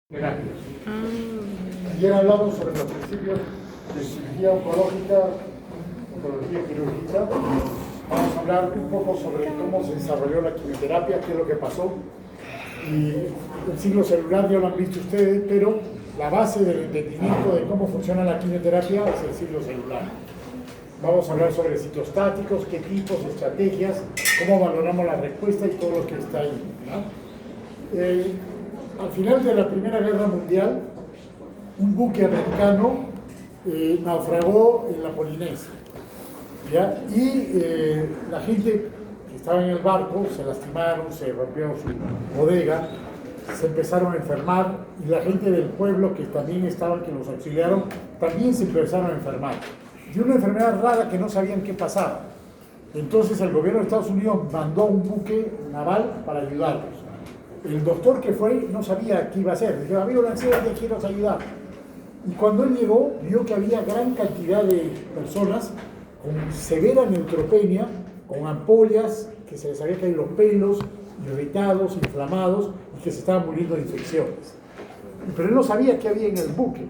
Terapias. Ayer hablamos sobre los principios de cirugía oncológica, oncología quirúrgica. Vamos a hablar un poco sobre cómo se desarrolló la quimioterapia, qué es lo que pasó. Y el ciclo celular ya lo han visto ustedes, pero la base del entendimiento de cómo funciona la quimioterapia es el ciclo celular. Vamos a hablar sobre citostáticos, qué tipos, estrategias, cómo valoramos la respuesta y todo lo que está ahí, ¿no? Al final de la Primera Guerra Mundial, un buque americano naufragó en la Polinesia, ¿ya? Y la gente que estaba en el barco se lastimaron, se rompió su bodega, se empezaron a enfermar, y la gente del pueblo que también estaban, que los auxiliaron, también se empezaron a enfermar. Y una enfermedad rara que no sabían qué pasaba. Entonces el gobierno de Estados Unidos mandó un buque naval para ayudarlos. El doctor que fue no sabía qué iba a hacer. Dijo, había un accidente, quiero ayudar. Y cuando él llegó, vio que había gran cantidad de personas con severa neutropenia, con ampollas, que se les había caído los pelos, irritados, inflamados, y que se estaban muriendo de infecciones. Pero él no sabía qué había en el buque.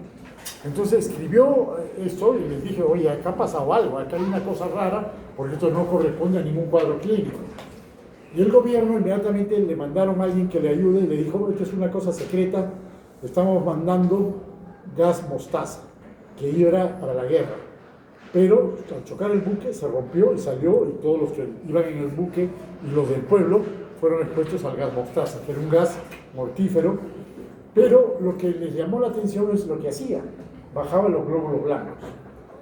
Entonces escribió esto y les dije, oye, acá ha pasado algo, acá hay una cosa rara, porque esto no corresponde a ningún cuadro clínico. Y el gobierno inmediatamente le mandaron a alguien que le ayude y le dijo, esto es una cosa secreta, estamos mandando gas mostaza, que era para la guerra. Pero al chocar el buque se rompió y salió, y todos los que iban en el buque y los del pueblo fueron expuestos al gas mostaza, que era un gas mortífero. Pero lo que les llamó la atención es lo que hacía, bajaba los glóbulos blancos.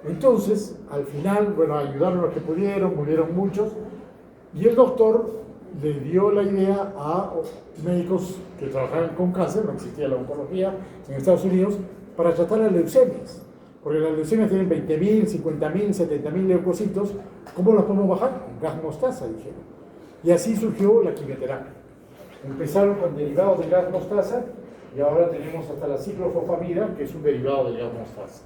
Entonces, al final, bueno, ayudaron los que pudieron, murieron muchos, y el doctor le dio la idea a médicos que trabajaban con cáncer, no existía la oncología en Estados Unidos, para tratar las leucemias. Porque las leucemias tienen 20.000, 50.000, 70.000 leucocitos. ¿Cómo las podemos bajar? Con gas mostaza, dijeron. Y así surgió la quimioterapia. Empezaron con derivados de gas mostaza y ahora tenemos hasta la ciclofosfamida, que es un derivado del gas mostaza.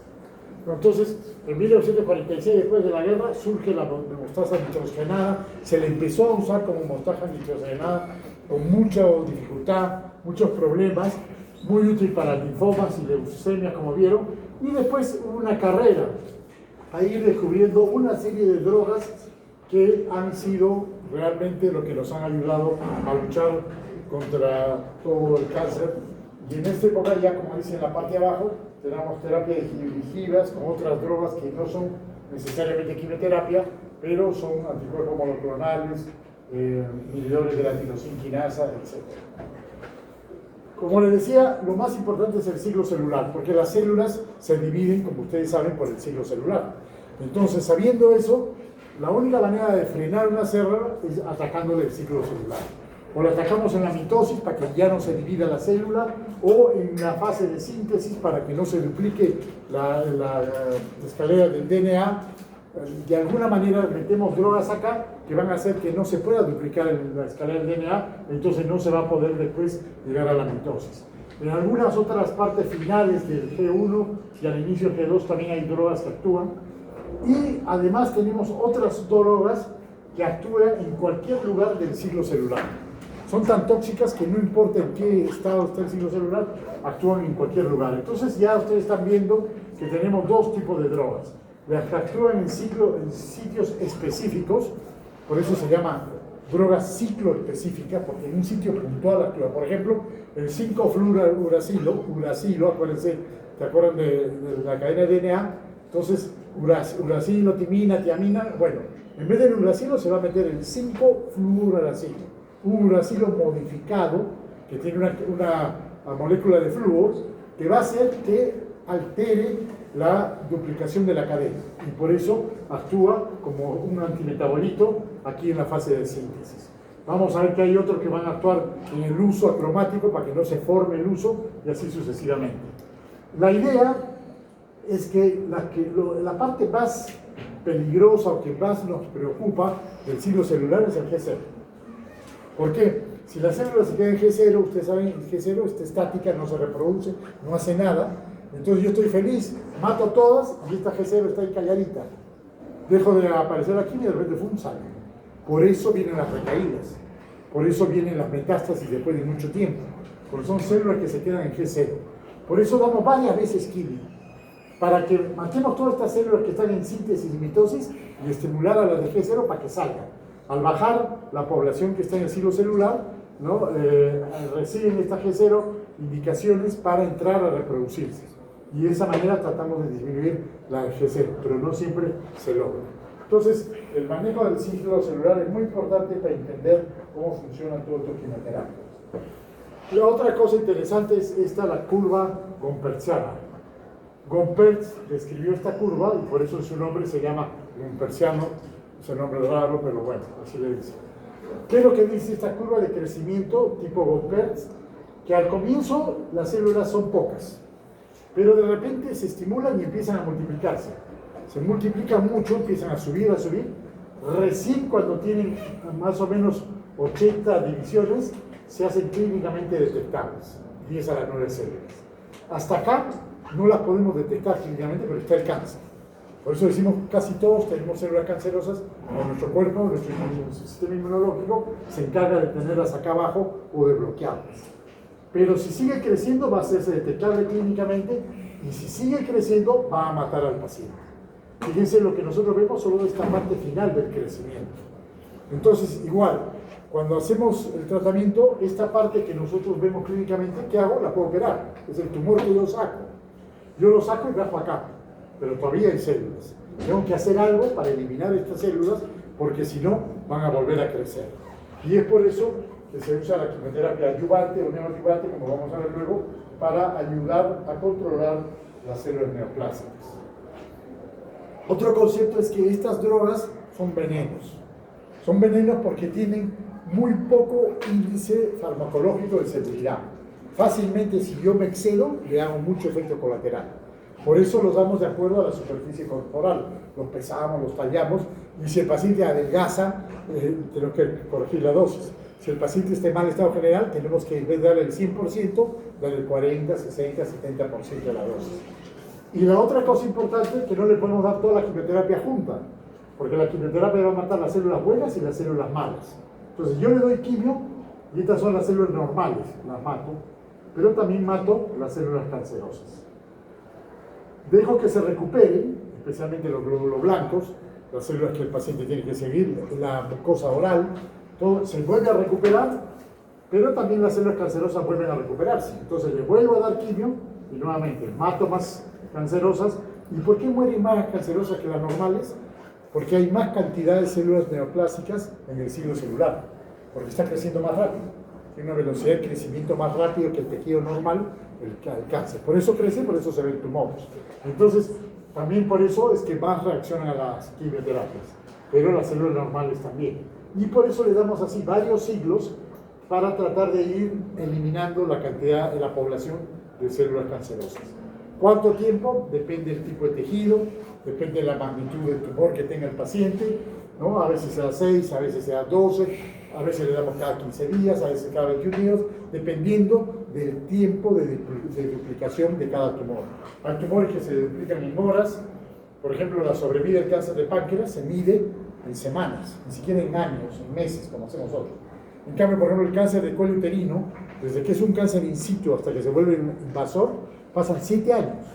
Entonces, en 1946, después de la guerra, surge la mostaza nitrogenada, se le empezó a usar como mostaza nitrogenada con mucha dificultad, muchos problemas, muy útil para linfomas y leucemias, como vieron, y después hubo una carrera a ir descubriendo una serie de drogas que han sido realmente lo que nos han ayudado a luchar contra todo el cáncer. Y en esta época ya, como dice en la parte de abajo, tenemos terapia dirigivas con otras drogas que no son necesariamente quimioterapia, pero son anticuerpos monoclonales, inhibidores de la tirosina, etc. Como les decía, lo más importante es el ciclo celular, porque las células se dividen, como ustedes saben, por el ciclo celular. Entonces, sabiendo eso, la única manera de frenar una célula es atacándole el ciclo celular. O la atacamos en la mitosis para que ya no se divida la célula, o en la fase de síntesis para que no se duplique la escalera del DNA. De alguna manera metemos drogas acá que van a hacer que no se pueda duplicar la escalera del DNA, entonces no se va a poder después llegar a la mitosis. En algunas otras partes finales del G1 y al inicio del G2 también hay drogas que actúan. Y además tenemos otras drogas que actúan en cualquier lugar del ciclo celular. Son tan tóxicas que no importa en qué estado está el ciclo celular, actúan en cualquier lugar. Entonces ya ustedes están viendo que tenemos dos tipos de drogas. Las que actúan en sitios específicos, por eso se llama drogas cicloespecíficas, porque en un sitio puntual actúa. Por ejemplo, el 5-fluoruracilo, acuérdense, ¿te acuerdan de la cadena de DNA? Entonces, uracilo, timina, tiamina, bueno, en vez del uracilo se va a meter el 5-fluoruracilo. Un uracilo modificado que tiene una molécula de flúor que va a hacer que altere la duplicación de la cadena y por eso actúa como un antimetabolito aquí en la fase de síntesis. Vamos a ver que hay otros que van a actuar en el uso acromático para que no se forme el uso y así sucesivamente. La idea es que la parte más peligrosa o que más nos preocupa del ciclo celular es el G0. ¿Por qué? Si la célula se queda en G0, ustedes saben, el G0 está estática, no se reproduce, no hace nada. Entonces yo estoy feliz, mato todas y esta G0 está ahí calladita. Dejo de aparecer aquí y de repente sale. Por eso vienen las recaídas, por eso vienen las metástasis después de mucho tiempo. porque son células que se quedan en G0. Por eso damos varias veces quimio, para que matemos todas estas células que están en síntesis y mitosis y estimular a las de G0 para que salgan. Al bajar la población que está en el ciclo celular, ¿no? Reciben esta G0 indicaciones para entrar a reproducirse. Y de esa manera tratamos de disminuir la G0, pero no siempre se logra. Entonces, el manejo del ciclo celular es muy importante para entender cómo funciona todo esto quimioterapia. La otra cosa interesante es esta, la curva gompertziana. Gompertz describió esta curva y por eso su nombre se llama gompertziano. Es un nombre raro, pero bueno, así le dice. ¿Qué es lo que dice esta curva de crecimiento tipo Gompertz? Que al comienzo las células son pocas, pero de repente se estimulan y empiezan a multiplicarse. Se multiplican mucho, empiezan a subir. Recién cuando tienen más o menos 80 divisiones, se hacen clínicamente detectables, 10 a las 9 células. Hasta acá no las podemos detectar clínicamente, pero está el cáncer. Por eso decimos que casi todos tenemos células cancerosas, o nuestro cuerpo, nuestro sistema inmunológico se encarga de tenerlas acá abajo o de bloquearlas. Pero si sigue creciendo va a hacerse detectable clínicamente y si sigue creciendo va a matar al paciente. Fíjense, lo que nosotros vemos solo esta parte final del crecimiento. Entonces, igual, cuando hacemos el tratamiento, esta parte que nosotros vemos clínicamente, ¿qué hago? La puedo operar. Es el tumor que yo saco. Yo lo saco y bajo acá, pero todavía hay células. Tengo que hacer algo para eliminar estas células, porque si no, van a volver a crecer. Y es por eso que se usa la quimioterapia adyuvante o neoadyuvante, como vamos a ver luego, para ayudar a controlar las células neoplásicas. Otro concepto es que estas drogas son venenos. Son venenos porque tienen muy poco índice farmacológico de seguridad. Fácilmente, si yo me excedo, le hago mucho efecto colateral. Por eso los damos de acuerdo a la superficie corporal. Los pesamos, los tallamos, y si el paciente adelgaza, tenemos que corregir la dosis. Si el paciente está en mal estado general, tenemos que, en vez de darle el 100%, darle el 40, 60, 70% de la dosis. Y la otra cosa importante es que no le podemos dar toda la quimioterapia junta, porque la quimioterapia va a matar las células buenas y las células malas. Entonces yo le doy quimio, y estas son las células normales, las mato, pero también mato las células cancerosas. Dejo que se recuperen, especialmente los glóbulos blancos, las células que el paciente tiene que seguir, la mucosa oral, todo se vuelve a recuperar, pero también las células cancerosas vuelven a recuperarse. Entonces le vuelvo a dar quimio y nuevamente mato más cancerosas. ¿Y por qué mueren más cancerosas que las normales? Porque hay más cantidad de células neoplásicas en el ciclo celular, porque está creciendo más rápido. Tiene una velocidad de crecimiento más rápido que el tejido normal, el cáncer. Por eso crece, por eso se ven tumores. Entonces, también por eso es que más reaccionan a las quimioterapias, pero las células normales también. Y por eso le damos así varios siglos para tratar de ir eliminando la cantidad de la población de células cancerosas. ¿Cuánto tiempo? Depende del tipo de tejido, depende de la magnitud del tumor que tenga el paciente, ¿no? A veces se da 6, a veces se da 12, a veces le damos cada 15 días, a veces cada 21 días, dependiendo del tiempo de duplicación de cada tumor. Hay tumores que se duplican en horas. Por ejemplo, la sobrevida del cáncer de páncreas se mide en semanas, ni siquiera en años, en meses, como hacemos nosotros. En cambio, por ejemplo, el cáncer de cuello uterino, desde que es un cáncer in situ hasta que se vuelve invasor, pasan 7 años,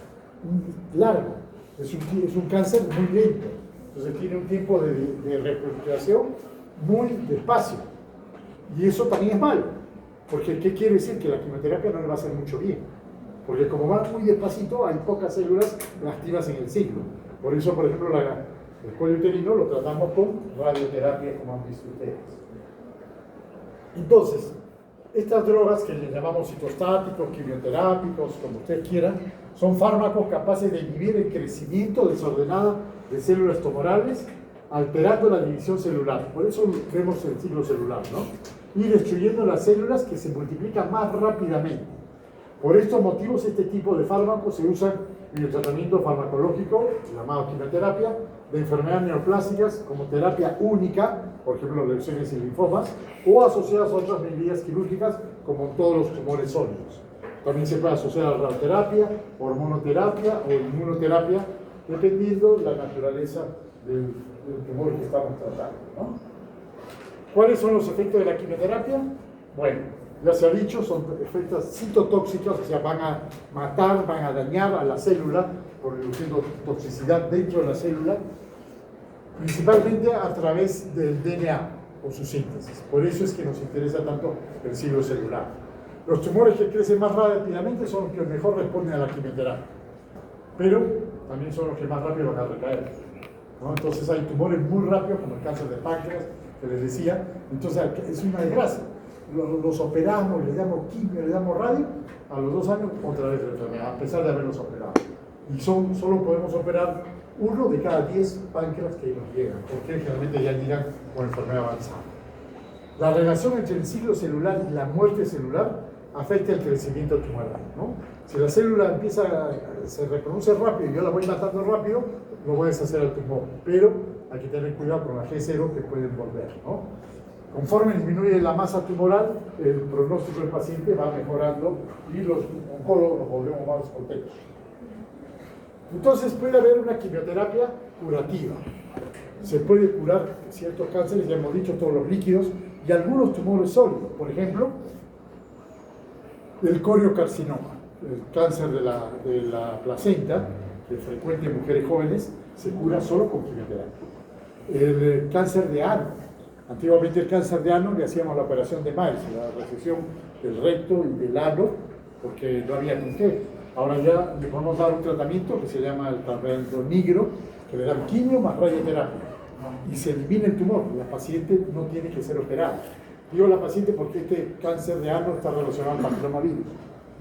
largo. Es un cáncer muy lento, entonces tiene un tiempo de reproducción muy despacio. Y eso también es malo, porque ¿qué quiere decir? Que la quimioterapia no le va a hacer mucho bien, porque como va muy despacito, hay pocas células activas en el ciclo. Por eso, por ejemplo, el cuello uterino lo tratamos con radioterapia, como han visto ustedes. Entonces, estas drogas que le llamamos citostáticos, quimioterápicos, como ustedes quieran, son fármacos capaces de inhibir el crecimiento desordenado de células tumorales, alterando la división celular. Por eso vemos el ciclo celular, ¿no? Y destruyendo las células que se multiplican más rápidamente. Por estos motivos, este tipo de fármacos se usan en el tratamiento farmacológico, llamado quimioterapia, de enfermedades neoplásicas como terapia única, por ejemplo, leucemias y linfomas, o asociadas a otras medidas quirúrgicas, como todos los tumores sólidos. También se puede asociar a la radioterapia, hormonoterapia o inmunoterapia, dependiendo de la naturaleza del tumor que estamos tratando, ¿no? ¿Cuáles son los efectos de la quimioterapia? Bueno, ya se ha dicho, son efectos citotóxicos, o sea, van a matar, van a dañar a la célula, produciendo toxicidad dentro de la célula, principalmente a través del DNA o su síntesis. Por eso es que nos interesa tanto el ciclo celular. Los tumores que crecen más rápidamente son los que mejor responden a la quimioterapia, pero también son los que más rápido van a recaer, ¿no? Entonces hay tumores muy rápidos, como el cáncer de páncreas, que les decía. Entonces es una desgracia. Los operamos, le damos quimio, le damos radio, a los 2 años otra vez la enfermedad, a pesar de haberlos operado. Y solo podemos operar 1 de cada 10 páncreas que nos llegan, porque generalmente ya llegan con enfermedad avanzada. La relación entre el ciclo celular y la muerte celular afecta el crecimiento tumoral, ¿no? Si la célula se reproduce rápido y yo la voy matando rápido, lo voy a deshacer al tumor, pero hay que tener cuidado con la G0 que pueden volver, ¿no? Conforme disminuye la masa tumoral, el pronóstico del paciente va mejorando y los oncólogos nos volvemos más contentos. Entonces puede haber una quimioterapia curativa. Se puede curar ciertos cánceres, ya hemos dicho, todos los líquidos y algunos tumores sólidos. Por ejemplo, el coriocarcinoma, el cáncer de la placenta, que es frecuente en mujeres jóvenes, se cura solo con quimioterapia. El cáncer de ano. Antiguamente el cáncer de ano le hacíamos la operación de Miles, la resección del recto y del ano, porque no había con qué. Ahora ya le podemos dar un tratamiento que se llama el tratamiento negro, que le dan quimio más radioterapia. Y se elimina el tumor, la paciente no tiene que ser operada. Digo la paciente porque este cáncer de ano está relacionado al papillomavirus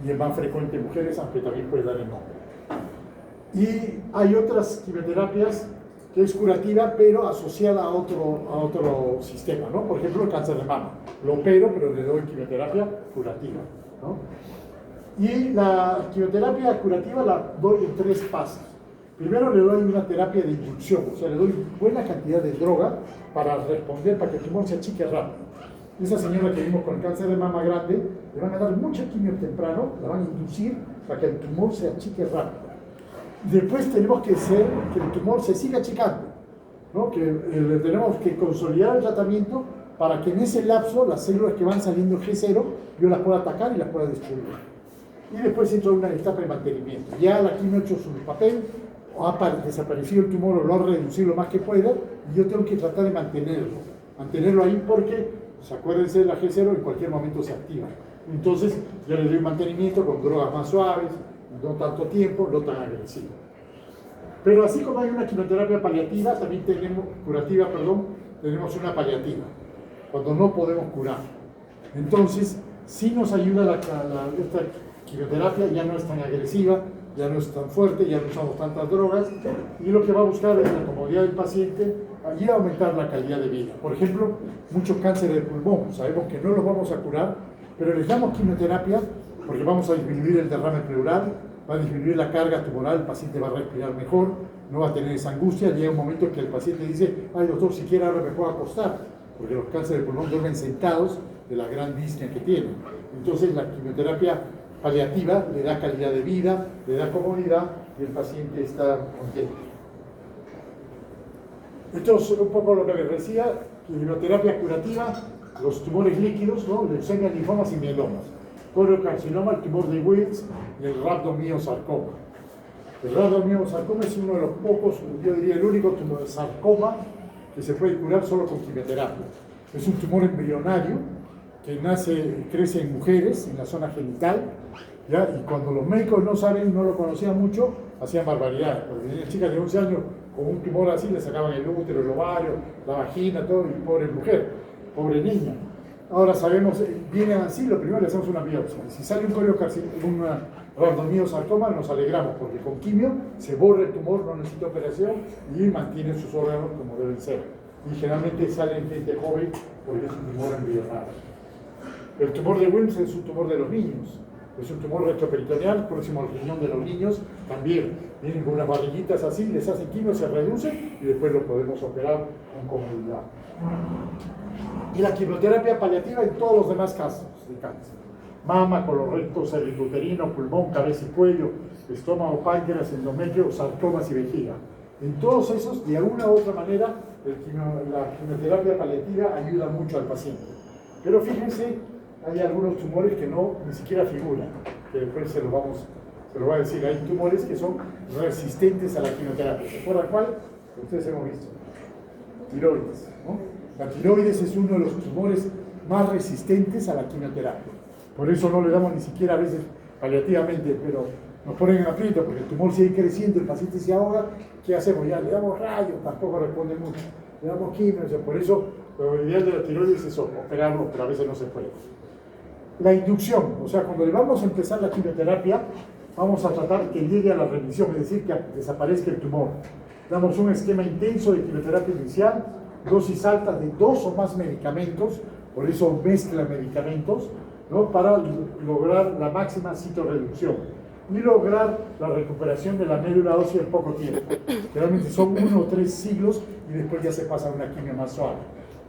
y es más frecuente en mujeres, aunque también puede dar en hombres. Y hay otras quimioterapias que es curativa, pero asociada a otro sistema, ¿no? Por ejemplo, el cáncer de mama. Lo opero, pero le doy quimioterapia curativa, ¿no? Y la quimioterapia curativa la doy en 3 fases. Primero le doy una terapia de inducción, o sea, le doy buena cantidad de droga para responder, para que el tumor se achique rápido. Esa señora que vimos con el cáncer de mama grande, le van a dar mucha quimio temprano, la van a inducir para que el tumor se achique rápido. Después tenemos que hacer que el tumor se siga achicando, ¿no? Tenemos que consolidar el tratamiento para que en ese lapso las células que van saliendo G0 yo las pueda atacar y las pueda destruir. Y después entra una etapa de mantenimiento. Ya la quimio ha hecho su papel, o ha desaparecido el tumor o lo ha reducido lo más que pueda, y yo tengo que tratar de mantenerlo ahí porque, pues, acuérdense de la G0, en cualquier momento se activa. Entonces ya le doy mantenimiento con drogas más suaves, no tanto tiempo, no tan agresivo. Pero así como hay una quimioterapia paliativa, también tenemos una paliativa, cuando no podemos curar. Entonces, sí nos ayuda esta quimioterapia, ya no es tan agresiva, ya no es tan fuerte, ya no usamos tantas drogas, y lo que va a buscar es la comodidad del paciente y aumentar la calidad de vida. Por ejemplo, muchos cánceres de pulmón, sabemos que no los vamos a curar, pero les damos quimioterapia porque vamos a disminuir el derrame pleural, va a disminuir la carga tumoral, el paciente va a respirar mejor, no va a tener esa angustia. Llega un momento en que el paciente dice, ay doctor, siquiera ahora me puedo acostar, porque los cánceres de pulmón duermen sentados de la gran disnea que tienen. Entonces la quimioterapia paliativa le da calidad de vida, le da comodidad y el paciente está contento. Entonces, un poco lo que les decía, quimioterapia curativa, los tumores líquidos, ¿no? Leucemia, linfomas y mielomas. Coriocarcinoma, el tumor de Wills y el rhabdomiosarcoma. El rhabdomiosarcoma es uno de los pocos, yo diría el único tumor de sarcoma que se puede curar solo con quimioterapia. Es un tumor embrionario que crece en mujeres, en la zona genital, ¿ya? Y cuando los médicos no lo conocían mucho, hacían barbaridades. Porque tenían chicas de 11 años con un tumor así, le sacaban el útero, el ovario, la vagina, todo, y pobre mujer, pobre niña. Ahora sabemos, vienen así, lo primero le hacemos una biopsia. Si sale un rhabdomiosarcoma, nos alegramos, porque con quimio se borra el tumor, no necesita operación y mantiene sus órganos como deben ser. Y generalmente sale en gente joven porque es un tumor embrionario. El tumor de Wilms es un tumor de los niños. Es un tumor retroperitoneal, próximo al riñón de los niños. También vienen con unas barriguitas así, les hacen quimio, se reducen y después lo podemos operar con comodidad. Y la quimioterapia paliativa en todos los demás casos de cáncer. Mama, colorecto, cervicuterino, pulmón, cabeza y cuello, estómago, páncreas, endometrio, sarcomas y vejiga. En todos esos, de alguna u otra manera, la quimioterapia paliativa ayuda mucho al paciente. Pero fíjense, hay algunos tumores que no ni siquiera figuran, que después se lo va a decir. Hay tumores que son resistentes a la quimioterapia. ¿Se acuerdan cuál? Ustedes hemos visto. Tiroides, ¿no? La tiroides es uno de los tumores más resistentes a la quimioterapia. Por eso no le damos ni siquiera a veces paliativamente, pero nos ponen en aprieto porque el tumor sigue creciendo, el paciente se ahoga. ¿Qué hacemos? Ya le damos rayos, tampoco responde mucho. Le damos quimio, o sea, por eso lo ideal de la tiroides es operarlo, pero a veces no se puede. La inducción, o sea, cuando le vamos a empezar la quimioterapia, vamos a tratar que llegue a la remisión, es decir, que desaparezca el tumor. Damos un esquema intenso de quimioterapia inicial, dosis altas de 2 o más medicamentos, por eso mezcla medicamentos, ¿no? Para lograr la máxima citorreducción y lograr la recuperación de la médula ósea en poco tiempo. Generalmente son 1 o 3 siglos y después ya se pasa a una quimio más suave.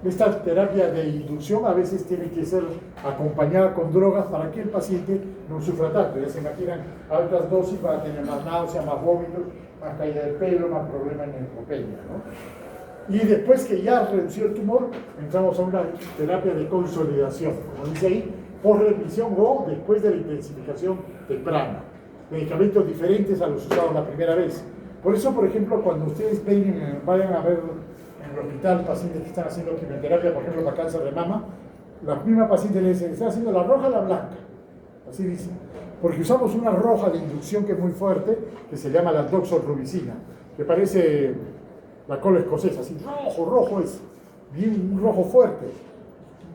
Esta terapia de inducción a veces tiene que ser acompañada con drogas para que el paciente no sufra tanto. Ya se imaginan, altas dosis para tener más náusea, más vómitos, más caída del pelo, más problemas en la neutropenia, ¿no? Y después que ya redució el tumor, entramos a una terapia de consolidación, como dice ahí, por remisión o después de la intensificación temprana. Medicamentos diferentes a los usados la primera vez. Por eso, por ejemplo, cuando ustedes vayan a ver en el hospital pacientes que están haciendo quimioterapia, por ejemplo, para cáncer de mama, la misma paciente le dicen, ¿está haciendo la roja o la blanca? Así dicen. Porque usamos una roja de inducción que es muy fuerte, que se llama la doxorubicina, que parece la cola escocesa, así rojo es, bien un rojo fuerte.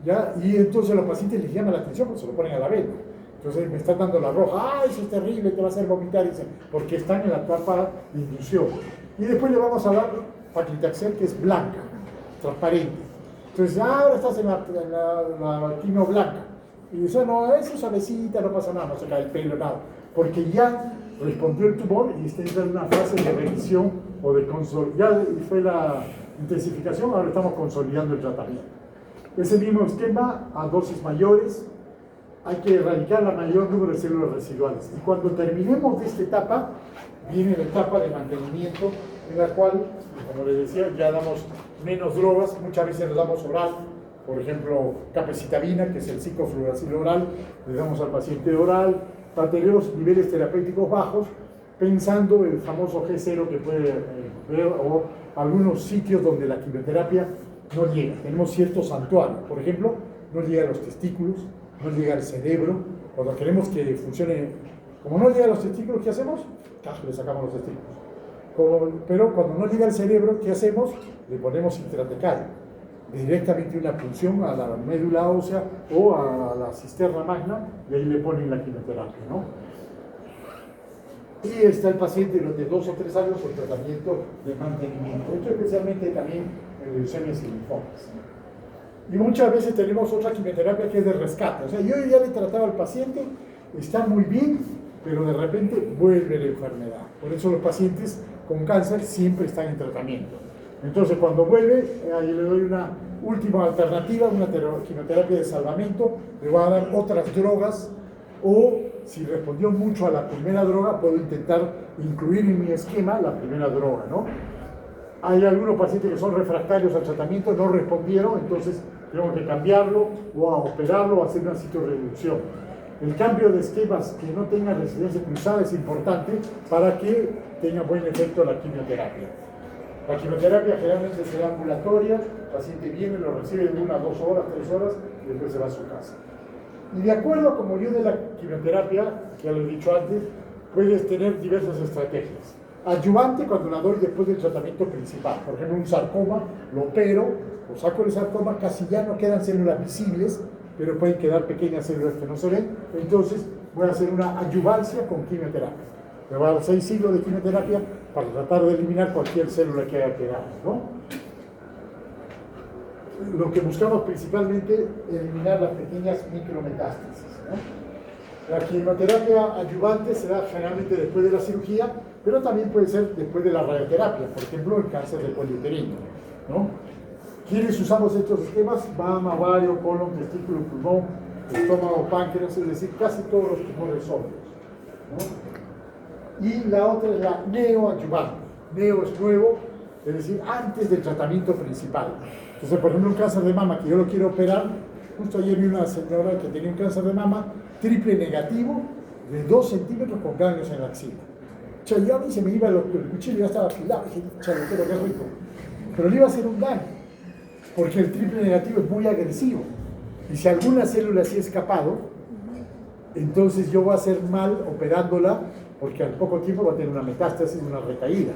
¿Ya? Y entonces los pacientes les llama la atención porque se lo ponen a la vena. Entonces me están dando la roja, ¡ay, eso es terrible, te va a hacer vomitar! Dicen, porque están en la etapa de inducción. Y después le vamos a dar paclitaxel, que es blanca, transparente. Entonces, ahora estás en la quimio blanca. Y dice, no, eso es suavecita, no pasa nada, no se cae el pelo, nada. Porque ya respondió el tumor y está en una fase de remisión o de consolidación. Ya fue la intensificación, ahora estamos consolidando el tratamiento. Ese mismo esquema a dosis mayores, hay que erradicar el mayor número de células residuales. Y cuando terminemos de esta etapa, viene la etapa de mantenimiento, en la cual, como les decía, ya damos menos drogas, muchas veces les damos oral, por ejemplo, capecitabina, que es el ciclofluoracil oral, le damos al paciente oral, mantenemos niveles terapéuticos bajos, pensando el famoso G0 que puede ver, o algunos sitios donde la quimioterapia no llega. Tenemos ciertos santuarios, por ejemplo, no llega a los testículos, no llega al cerebro. Cuando queremos que funcione, como no llega a los testículos, ¿qué hacemos? Le sacamos los testículos. Pero cuando no llega al cerebro, ¿qué hacemos? Le ponemos intratecal, directamente una punción a la médula ósea o a la cisterna magna, y ahí le ponen la quimioterapia, ¿no? Y está el paciente durante 2 o 3 años por tratamiento de mantenimiento. Esto especialmente también en leucemias y linfomas. Y muchas veces tenemos otra quimioterapia que es de rescate. O sea, yo ya le trataba al paciente, está muy bien, pero de repente vuelve la enfermedad. Por eso los pacientes con cáncer siempre están en tratamiento. Entonces, cuando vuelve, ahí le doy una última alternativa, una quimioterapia de salvamento, le voy a dar otras drogas, o si respondió mucho a la primera droga, puedo intentar incluir en mi esquema la primera droga, ¿no? Hay algunos pacientes que son refractarios al tratamiento, no respondieron, entonces tenemos que cambiarlo o a operarlo o hacer una citorreducción. El cambio de esquemas que no tengan residencia cruzada es importante para que tenga buen efecto la quimioterapia. La quimioterapia generalmente será ambulatoria, el paciente viene, lo recibe en 1, 2 horas, 3 horas y después se va a su casa. Y de acuerdo a como yo de la quimioterapia, que ya lo he dicho antes, puedes tener diversas estrategias. Adyuvante cuando la doy después del tratamiento principal. Por ejemplo, un sarcoma, lo opero, o saco el sarcoma, casi ya no quedan células visibles, pero pueden quedar pequeñas células que no se ven. Entonces voy a hacer una adyuvancia con quimioterapia. Me voy a dar 6 siglos de quimioterapia para tratar de eliminar cualquier célula que haya quedado, ¿no? Lo que buscamos principalmente es eliminar las pequeñas micrometástasis, ¿no? La quimioterapia adyuvante se da generalmente después de la cirugía, pero también puede ser después de la radioterapia, por ejemplo, el cáncer de cuello uterino, ¿no? ¿Quiénes usamos estos esquemas? Mama, ovario, colon, testículo, pulmón, estómago, páncreas, es decir, casi todos los tumores sólidos, ¿no? Y la otra es la neoadyuvante. Neo es nuevo, es decir, antes del tratamiento principal. Entonces, por ejemplo, un cáncer de mama que yo lo quiero operar, Justo ayer vi una señora que tenía un cáncer de mama triple negativo de 2 centímetros con ganglios en la axila. Yo a mí se me iba el cuchillo, ya estaba afilado, dije, chale, qué rico. Pero le iba a hacer un daño, porque el triple negativo es muy agresivo. Y si alguna célula se ha escapado, entonces yo voy a hacer mal operándola, porque al poco tiempo va a tener una metástasis, una recaída.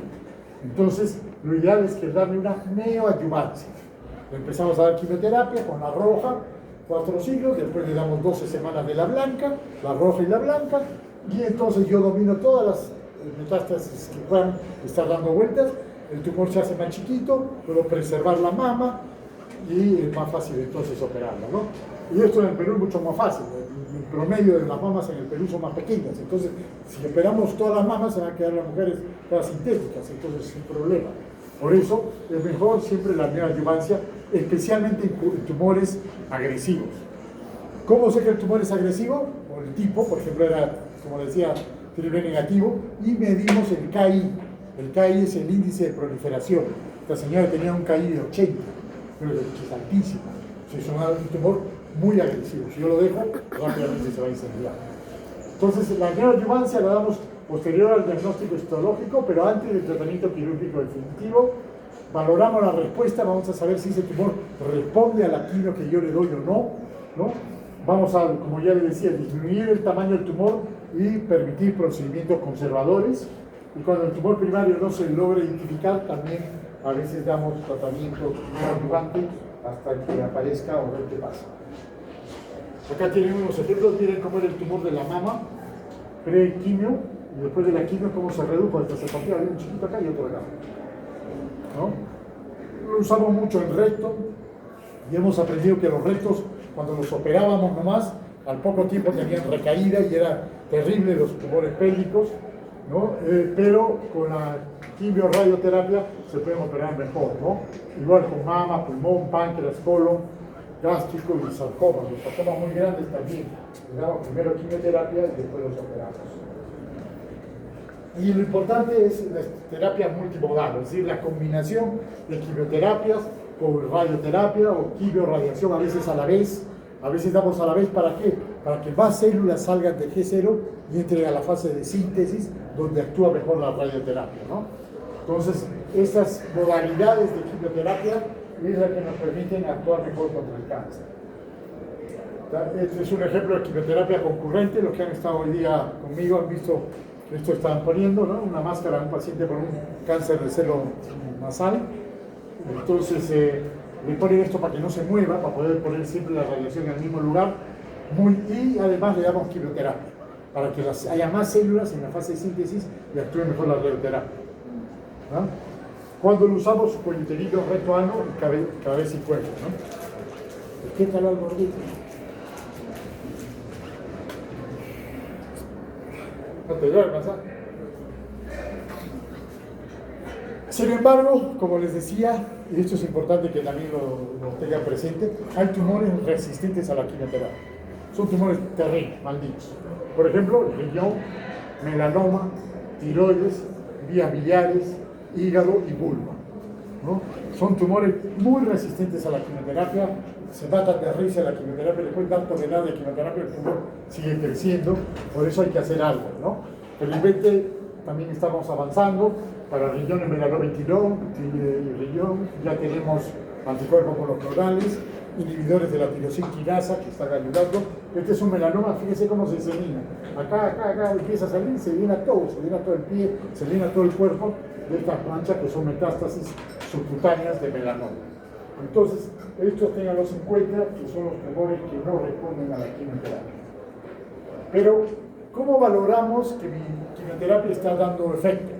Entonces, lo ideal es que darle una neoadyuvancia. Empezamos a dar quimioterapia con la roja, 4 ciclos, después le damos 12 semanas de la blanca, la roja y la blanca, y entonces yo domino todas las metástasis que puedan estar dando vueltas, el tumor se hace más chiquito, puedo preservar la mama y es más fácil entonces operarla, ¿no? Y esto en el Perú es mucho más fácil, el promedio de las mamas en el Perú son más pequeñas, entonces si operamos todas las mamas se van a quedar las mujeres todas sintéticas, entonces sin problema. Por eso es mejor siempre la neoadyuvancia, especialmente en tumores agresivos. ¿Cómo sé que el tumor es agresivo? Por el tipo, por ejemplo, era, como decía, triple negativo, y medimos el KI. El KI es el índice de proliferación. Esta señora tenía un KI de 80, pero es altísimo. Es un tumor muy agresivo. Si yo lo dejo, rápidamente se va a incendiar. Entonces, la neoadyuvancia la damos posterior al diagnóstico histológico, pero antes del tratamiento quirúrgico definitivo. Valoramos la respuesta, vamos a saber si ese tumor responde a la quimio que yo le doy o no, ¿no? Vamos a, como ya le decía, disminuir el tamaño del tumor y permitir procedimientos conservadores. Y cuando el tumor primario no se logra identificar, también a veces damos tratamiento adyuvante hasta que aparezca o ver qué pasa. Acá tienen unos ejemplos, miren cómo era el tumor de la mama, pre-quimio, y después de la quimio cómo se redujo hasta se partía, había un chiquito acá y otro acá, ¿no? Lo usamos mucho en recto, y hemos aprendido que los rectos, cuando los operábamos nomás, al poco tiempo tenían recaída y era terrible los tumores pélvicos, ¿no? Pero con la quimio-radioterapia se pueden operar mejor, ¿no? Igual con mama, pulmón, páncreas, colon, gástrico y sarcomas. Los sarcomas muy grandes también. Le damos primero quimioterapia y después los operamos. Y lo importante es la terapia multimodal, es decir, la combinación de quimioterapias con radioterapia o quimio-radiación a veces a la vez. A veces damos a la vez, ¿para qué? Para que más células salgan de G0 y entren a la fase de síntesis, donde actúa mejor la radioterapia, ¿no? Entonces, estas modalidades de quimioterapia es la que nos permiten actuar mejor contra el cáncer. Este es un ejemplo de quimioterapia concurrente. Los que han estado hoy día conmigo han visto que esto estaban poniendo, ¿no? Una máscara a un paciente con un cáncer de seno nasal. Entonces, le ponen esto para que no se mueva, para poder poner siempre la radiación en el mismo lugar, y además le damos quimioterapia, para que haya más células en la fase de síntesis y actúe mejor la radioterapia, ¿no? Cuando lo usamos con uterino, recto, ano, cabeza y cuerpo, ¿no? ¿Qué tal al gordito? No te duermas, ¿ah? Sin embargo, como les decía, y esto es importante que también lo tengan presente, hay tumores resistentes a la quimioterapia. Son tumores terribles, malditos. Por ejemplo, riñón, melanoma, tiroides, vías biliares, hígado y vulva, ¿no? Son tumores muy resistentes a la quimioterapia, se matan de risa a la quimioterapia, después de dar toneladas de quimioterapia, el tumor sigue creciendo, por eso hay que hacer algo, ¿no? Felizmente también estamos avanzando. Para riñón en melanoma y riñón, ya tenemos anticuerpos monoclonales, inhibidores de la tirosina quinasa que están ayudando. Este es un melanoma, fíjense cómo se disemina. Acá empieza a salir, se llena todo el pie, se llena todo el cuerpo de estas manchas que son metástasis subcutáneas de melanoma. Entonces, estos ténganlos en cuenta, que son los tumores que no responden a la quimioterapia. Pero, ¿cómo valoramos que mi quimioterapia está dando efecto?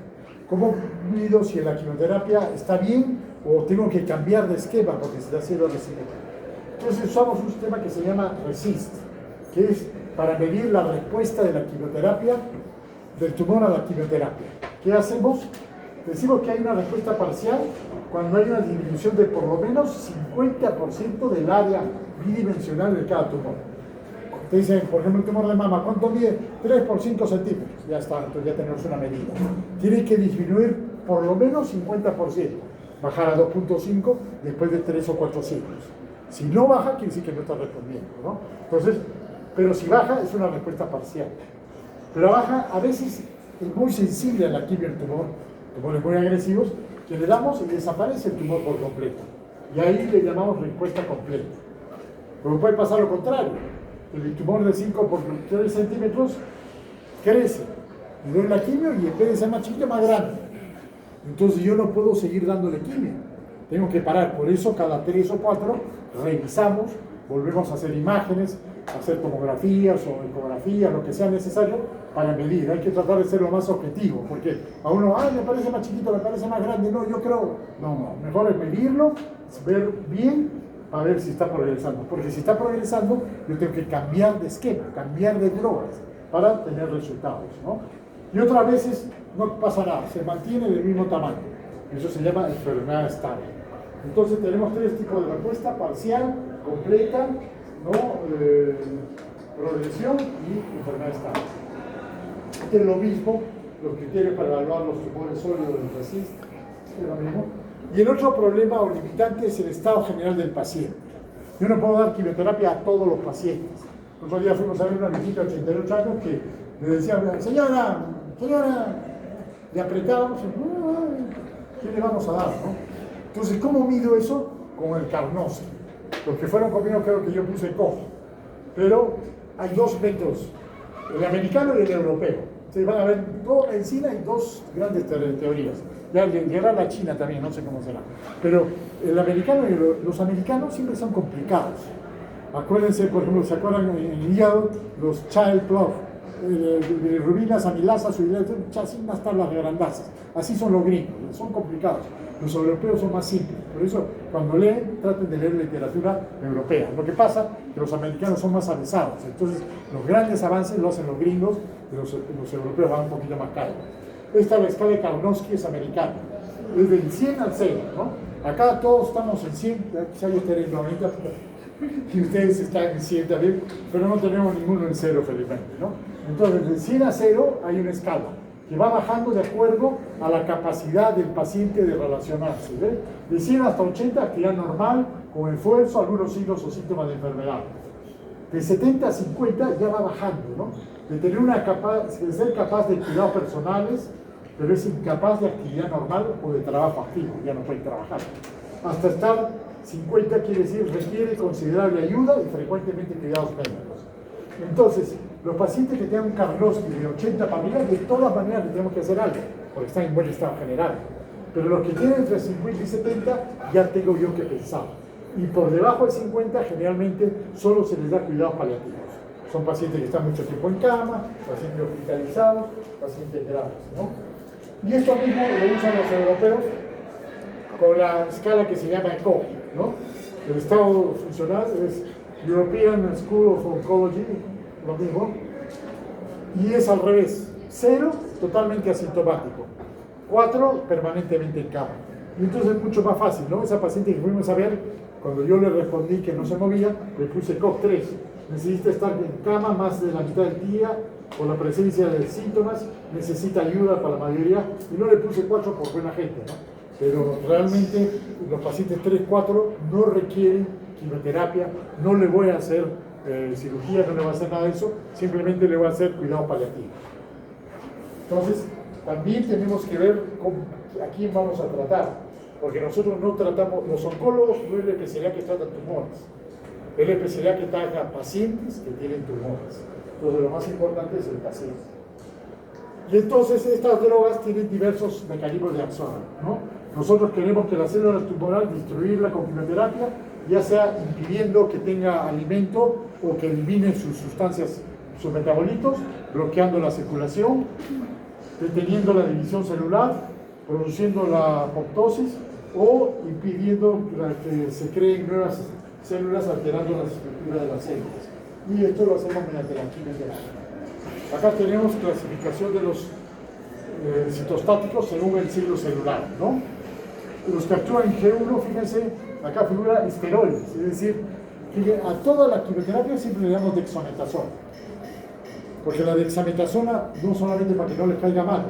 ¿Cómo mido si la quimioterapia está bien o tengo que cambiar de esquema porque se está haciendo resistente? Entonces usamos un sistema que se llama RECIST, que es para medir la respuesta de la quimioterapia, del tumor a la quimioterapia. ¿Qué hacemos? Decimos que hay una respuesta parcial cuando hay una disminución de por lo menos 50% del área bidimensional de cada tumor. Te dicen, por ejemplo, el tumor de mama, ¿cuánto mide? 3 por 5 centímetros. Ya está, entonces ya tenemos una medida. Tiene que disminuir por lo menos 50%, bajar a 2.5 después de 3 o 4 ciclos. Si no baja, quiere decir que no está respondiendo, ¿no? Entonces, pero si baja, es una respuesta parcial. Pero baja, a veces es muy sensible a la quimio el tumor, tumores muy agresivos, que le damos y desaparece el tumor por completo. Y ahí le llamamos respuesta completa. Pero puede pasar lo contrario. El tumor de 5 por 3 centímetros crece. Le doy la quimio y en vez de ser más chiquito, más grande. Entonces yo no puedo seguir dándole quimio. Tengo que parar. Por eso cada 3 o 4 revisamos, volvemos a hacer imágenes, hacer tomografías o ecografías, lo que sea necesario para medir. Hay que tratar de ser lo más objetivo, porque a uno, me parece más chiquito, me parece más grande, no, yo creo, no, mejor es medirlo, ver bien, para ver si está progresando, porque si está progresando, yo tengo que cambiar de esquema, cambiar de drogas, para tener resultados, ¿no? Y otras veces no pasa nada, se mantiene del mismo tamaño, eso se llama enfermedad estable. Entonces tenemos 3 tipos de respuesta: parcial, completa, ¿no? Progresión y enfermedad estable. Este es lo mismo, los criterios para evaluar los tumores sólidos del RECIST, es lo mismo. Y el otro problema o limitante es el estado general del paciente. Yo no puedo dar quimioterapia a todos los pacientes. El otro día fuimos a ver una viejita de 88 años que le decía: señora, le apretábamos, ¿qué le vamos a dar, no? Entonces, ¿cómo mido eso? Con el Karnofsky. Los que fueron conmigo creo que yo puse cojo. Pero hay 2 métodos, el americano y el europeo. Ustedes van a ver, en China hay 2 grandes teorías. Ya llegará la China también, no sé cómo será. Pero el americano y los americanos siempre son complicados. Acuérdense, por ejemplo, ¿se acuerdan en hígado los child plug? Rubinas, amilasas, chacinas, tablas de grandazas. Así son los gringos, son complicados. Los europeos son más simples. Por eso, cuando leen, traten de leer literatura europea. Lo que pasa es que los americanos son más avanzados. Entonces, los grandes avances los hacen los gringos y los europeos van un poquito más caros. Esta, la escala de Karnofsky, es americana. Es del 100 al 0, ¿no? Acá todos estamos en 100, quizá yo esté en 90, y ustedes están en 100 también, pero no tenemos ninguno en 0, felizmente, ¿no? Entonces, de 100 a 0 hay una escala que va bajando de acuerdo a la capacidad del paciente de relacionarse, ¿ve? De 100 hasta 80, actividad normal, con esfuerzo, algunos signos o síntomas de enfermedad. De 70 a 50 ya va bajando, ¿no? De tener de ser capaz de cuidados personales, pero es incapaz de actividad normal o de trabajo activo, ya no puede trabajar. Hasta estar 50 quiere decir requiere considerable ayuda y frecuentemente cuidados médicos. Entonces, los pacientes que tengan un Karnofsky de 80 para arriba, de todas maneras le tenemos que hacer algo, porque están en buen estado general. Pero los que tienen entre 50 y 70, ya tengo yo que pensar. Y por debajo de 50, generalmente solo se les da cuidados paliativos. Son pacientes que están mucho tiempo en cama, pacientes hospitalizados, pacientes graves, ¿no? Y esto mismo lo usan los europeos con la escala que se llama ECO, ¿no? El estado funcional es European School of Oncology, lo mismo, y es al revés: 0, totalmente asintomático; 4, permanentemente en cama. Y entonces es mucho más fácil, ¿no? Esa paciente que fuimos a ver, cuando yo le respondí que no se movía, le puse COP 3. Necesita estar en cama más de la mitad del día, por la presencia de síntomas, necesita ayuda para la mayoría, y no le puse 4 por buena gente, ¿no? Pero realmente los pacientes 3, 4 no requieren quimioterapia, no le voy a hacer cirugía, no le voy a hacer nada de eso, simplemente le voy a hacer cuidado paliativo. Entonces, también tenemos que ver a quién vamos a tratar, porque nosotros no tratamos, los oncólogos no es la especialidad que tratan tumores, es la especialidad que trata pacientes que tienen tumores. Entonces, lo más importante es el paciente. Y entonces estas drogas tienen diversos mecanismos de acción, ¿no? Nosotros queremos que la célula tumoral destruirla con quimioterapia, ya sea impidiendo que tenga alimento o que elimine sus sustancias, sus metabolitos, bloqueando la circulación, deteniendo la división celular, produciendo la apoptosis o impidiendo que se creen nuevas células, alterando la estructura de las células. Y esto lo hacemos mediante la quimioterapia. Acá tenemos clasificación de los citostáticos según el ciclo celular, ¿no? Los que actúan en G1, fíjense, acá figura esteroides, es decir, que a toda la quimioterapia siempre le damos dexametasona, porque la dexametasona no solamente para que no les caiga mal,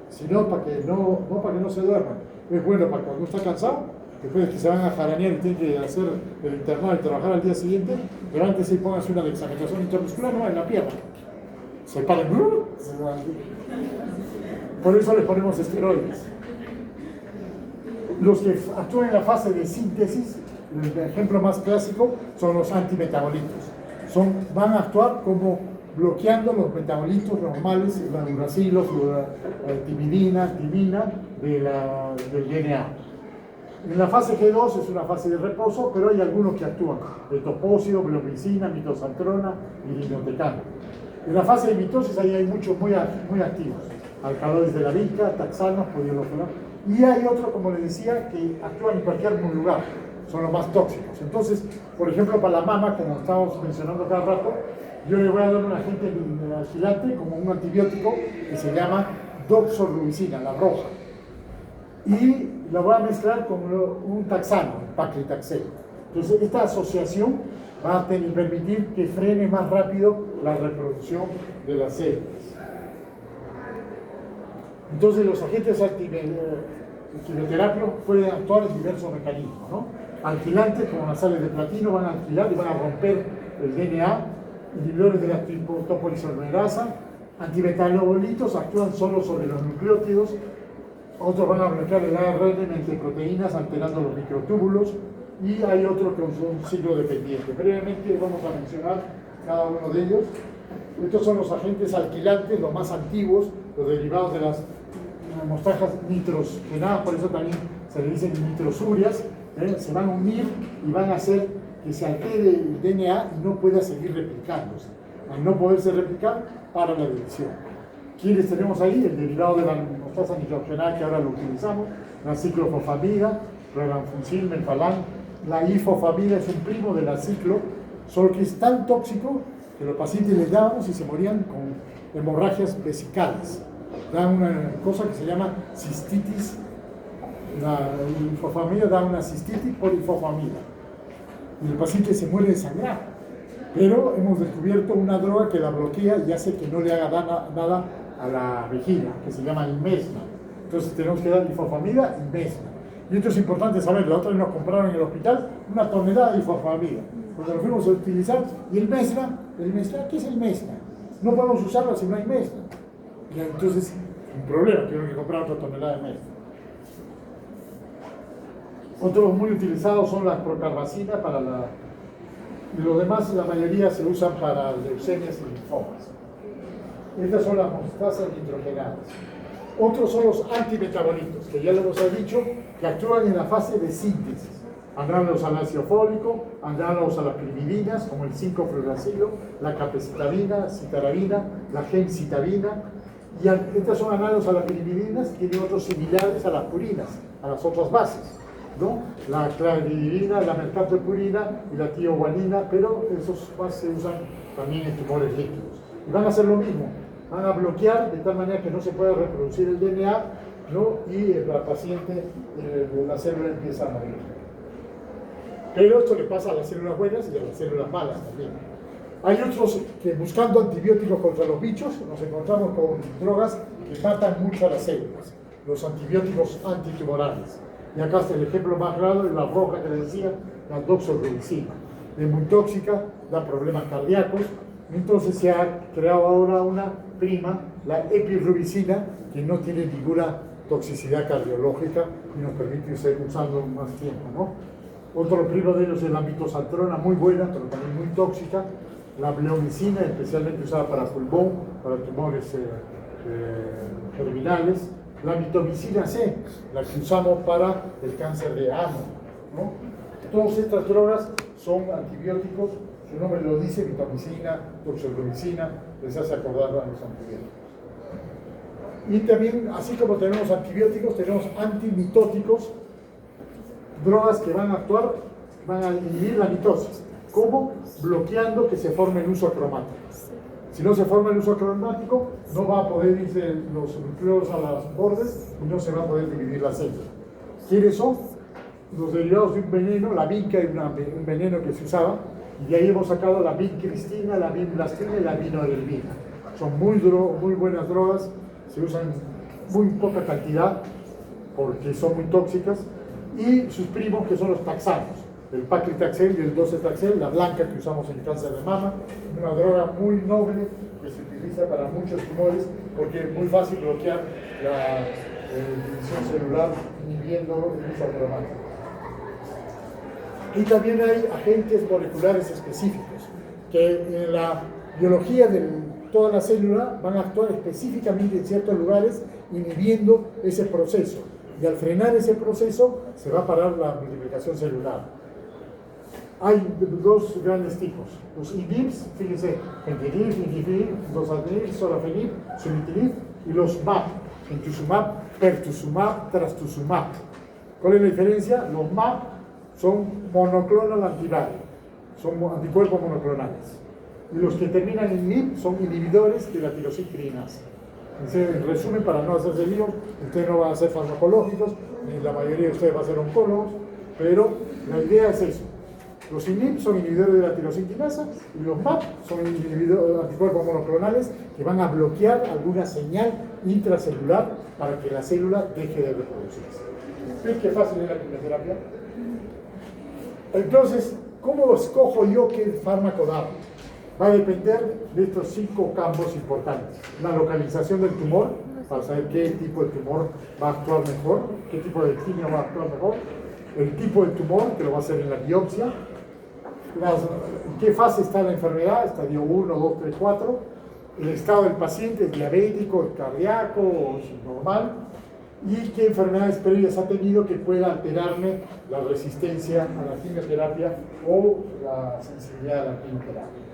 sino para que no se duerman. Es bueno para cuando está cansado después de que se van a jaranear y tienen que hacer el internado y trabajar al día siguiente, pero antes se pónganse una dexametasona intramuscular, no, en la pierna. Se paran, por eso les ponemos esteroides. Los que actúan en la fase de síntesis, el ejemplo más clásico son los antimetabolitos. Van a actuar como bloqueando los metabolitos normales, la uracilo, la timidina, del DNA. En la fase G2 es una fase de reposo, pero hay algunos que actúan: etopósido, bleomicina, mitosantrona y linotecano. En la fase de mitosis ahí hay muchos muy activos: alcaloides de la vinca, taxanos, podiolofenol. Y hay otros, como les decía, que actúan en cualquier lugar, son los más tóxicos. Entonces, por ejemplo, para la mama, como estamos mencionando cada rato, yo le voy a dar un agente alquilante como un antibiótico que se llama doxorubicina, la roja. Y la voy a mezclar con un taxano, paclitaxel. Entonces, esta asociación va a permitir que frene más rápido la reproducción de las células. Entonces, los agentes quimioterapia pueden actuar en diversos mecanismos, ¿no? Alquilantes, como las sales de platino, van a alquilar y van a romper el DNA. Inhibidores de la topoisomerasa, antimetabolitos actúan solo sobre los nucleótidos. Otros van a bloquear el ARN mediante proteínas, alterando los microtúbulos. Y hay otros que son ciclo dependiente. Brevemente vamos a mencionar cada uno de ellos. Estos son los agentes alquilantes, los más antiguos, los derivados de las mostajas nitrogenadas, por eso también se le dicen nitrosurias. Se van a unir y van a hacer que se altere el DNA y no pueda seguir replicándose. Al no poderse replicar, para la división. ¿Quiénes tenemos ahí? El derivado de la mostaza nitrogenada, que ahora lo utilizamos: la ciclofosfamida, prolanfucil, melphalan. La ifosfamida es un primo de la ciclo, solo que es tan tóxico que los pacientes les dábamos y se morían con hemorragias vesicales. Da una cosa que se llama cistitis. La ifosfamida da una cistitis por ifosfamida. Y el paciente se muere de sangrar. Pero hemos descubierto una droga que la bloquea y hace que no le haga nada a la vejiga, que se llama el mesna. Entonces tenemos que dar ifosfamida y mesna. Y esto es importante saber. La otra vez nos compraron en el hospital 1 tonelada de ifosfamida. Cuando lo fuimos a utilizar, y el mesna, ¿qué es el mesna? No podemos usarlo si no hay mesna. Y entonces, un problema, tengo que comprar otra tonelada de mesna. Otros muy utilizados son las procarbacina para y los demás, la mayoría se usan para leucemias y linfomas. Estas son las mostazas nitrogenadas. Otros son los antimetabolitos, que ya lo hemos dicho, que actúan en la fase de síntesis. Análogos al ácido fólico, análogos a las piridinas, como el 5-fluoracilo, la capecitabina, citarabina, la gemcitabina. Y estas son análogos a las piridinas, y tienen otros similares a las purinas, a las otras bases, ¿no? La claridina, la mercaptopurina y la tioguanina, pero esos más se usan también en tumores líquidos. Y van a hacer lo mismo, van a bloquear de tal manera que no se pueda reproducir el DNA, ¿no? Y la paciente, la célula empieza a morir. Pero esto le pasa a las células buenas y a las células malas también. Hay otros que, buscando antibióticos contra los bichos, nos encontramos con drogas que matan mucho a las células, los antibióticos antitumorales. Y acá está el ejemplo más claro, la roja que les decía, la doxorubicina. Es muy tóxica, da problemas cardíacos. Entonces se ha creado ahora una prima, la epirubicina, que no tiene ninguna toxicidad cardiológica y nos permite seguir usando más tiempo, ¿no? Otro primo de ellos es la mitosantrona, muy buena, pero también muy tóxica. La bleomicina, especialmente usada para pulmón, para tumores germinales. La mitomicina C, la que usamos para el cáncer de ano, ¿no? Todas estas drogas son antibióticos, su nombre lo dice: mitomicina, doxorubicina, les hace acordar a los antibióticos. Y también, así como tenemos antibióticos, tenemos antimitóticos, drogas que van a actuar, van a inhibir la mitosis. ¿Cómo? Bloqueando que se forme el uso cromático. Si no se forma el uso cromático, no va a poder irse los nucleolos a las bordes y no se va a poder dividir la célula. ¿Quiénes son? Los derivados de un veneno, la vinca es un veneno que se usaba, y de ahí hemos sacado la vincristina, la vinblastina y la vinodelvina. Son muy buenas drogas, se usan muy poca cantidad porque son muy tóxicas, y sus primos que son los taxanos, el paclitaxel y el docetaxel, la blanca que usamos en cáncer de mama, una droga muy noble que se utiliza para muchos tumores porque es muy fácil bloquear la división celular inhibiendo el uso cromático. Y también hay agentes moleculares específicos que en la biología de toda la célula van a actuar específicamente en ciertos lugares inhibiendo ese proceso. Y al frenar ese proceso se va a parar la multiplicación celular. Hay dos grandes tipos, los inhibs, fíjense, pentilib, inhibib, dosatinib, sorafenib, sunitinib, y los MAP, intuzumab, pertuzumab, trastuzumab. ¿Cuál es la diferencia? Los MAP son monoclonal antibody, son anticuerpos monoclonales. Y los que terminan en inhib son inhibidores de la tirosina. En resumen, para no hacerse lío, ustedes no van a ser farmacológicos, ni la mayoría de ustedes va a ser oncólogos, pero la idea es eso. Los inhib son inhibidores de la tirosina y los MAP son anticuerpos monoclonales que van a bloquear alguna señal intracelular para que la célula deje de reproducirse. ¿Ven qué fácil es la quimioterapia? Entonces, ¿cómo escojo yo qué fármaco dar? Va a depender de estos 5 campos importantes. La localización del tumor, para saber qué tipo de tumor va a actuar mejor, qué tipo de quimio va a actuar mejor, el tipo de tumor, que lo va a hacer en la biopsia, en qué fase está la enfermedad, estadio 1, 2, 3, 4, el estado del paciente, es diabético, es cardíaco o es normal, y qué enfermedades previas ha tenido que pueda alterarme la resistencia a la quimioterapia o la sensibilidad a la quimioterapia.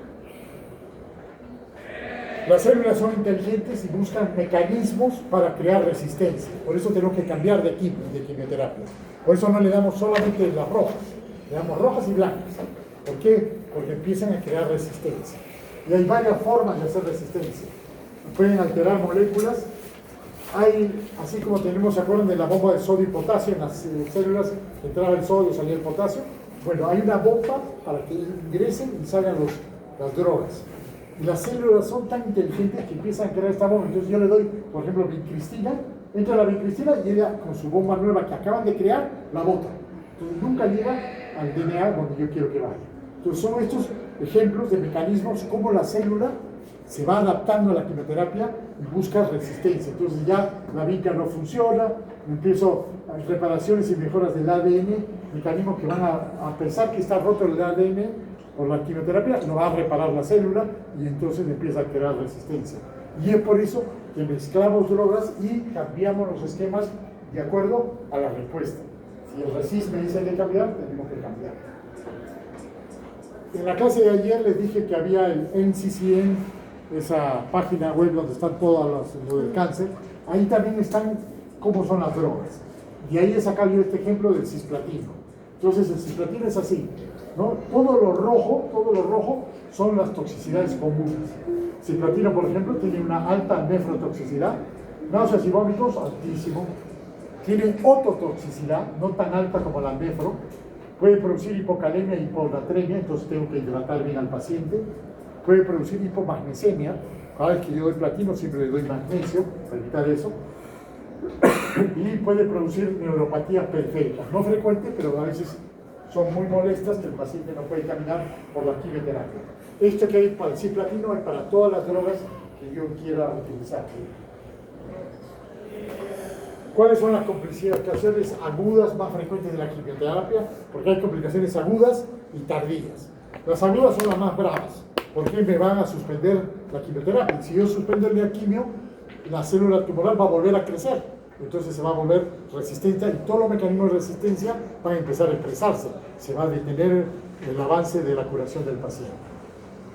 Las células son inteligentes y buscan mecanismos para crear resistencia. Por eso tenemos que cambiar de quimioterapia. Por eso no le damos solamente las rojas, le damos rojas y blancas. ¿Por qué? Porque empiezan a crear resistencia. Y hay varias formas de hacer resistencia. Pueden alterar moléculas. Hay, así como tenemos, ¿se acuerdan de la bomba de sodio y potasio? En las células entraba el sodio, salía el potasio. Bueno, hay una bomba para que ingresen y salgan las drogas. Y las células son tan inteligentes que empiezan a crear esta bomba. Entonces yo le doy, por ejemplo, vincristina, entra la vincristina y ella con su bomba nueva que acaban de crear, la bota. Entonces nunca llega al DNA donde yo quiero que vaya. Entonces son estos ejemplos de mecanismos como la célula se va adaptando a la quimioterapia y busca resistencia. Entonces ya la vinca no funciona, empiezo reparaciones y mejoras del ADN, mecanismos que van a pensar que está roto el ADN por la quimioterapia, no va a reparar la célula y entonces empieza a crear resistencia. Y es por eso que mezclamos drogas y cambiamos los esquemas de acuerdo a la respuesta. Si el RECIST me dice que cambiar, tenemos que cambiar. En la clase de ayer les dije que había el NCCN, esa página web donde están todas lo del cáncer. Ahí también están cómo son las drogas. Y ahí he sacado yo este ejemplo del cisplatino. Entonces el cisplatino es así, ¿no? Todo lo rojo son las toxicidades comunes. Cisplatino, por ejemplo, tiene una alta nefrotoxicidad, náuseas y vómitos altísimo, tiene ototoxicidad, no tan alta como la nefro, puede producir hipocalemia y hiponatremia, entonces tengo que hidratar bien al paciente, puede producir hipomagnesemia, cada vez que yo doy platino siempre le doy magnesio para evitar eso, y puede producir neuropatías periféricas, no frecuentes, pero a veces son muy molestas que el paciente no puede caminar por la quimioterapia. Esto que hay para el cisplatino hay para todas las drogas que yo quiera utilizar. ¿Cuáles son las complicaciones agudas más frecuentes de la quimioterapia? Porque hay complicaciones agudas y tardías. Las agudas son las más bravas, porque me van a suspender la quimioterapia. Si yo suspendo la quimio, la célula tumoral va a volver a crecer, entonces se va a volver resistente y todos los mecanismos de resistencia van a empezar a expresarse. Se va a detener el avance de la curación del paciente.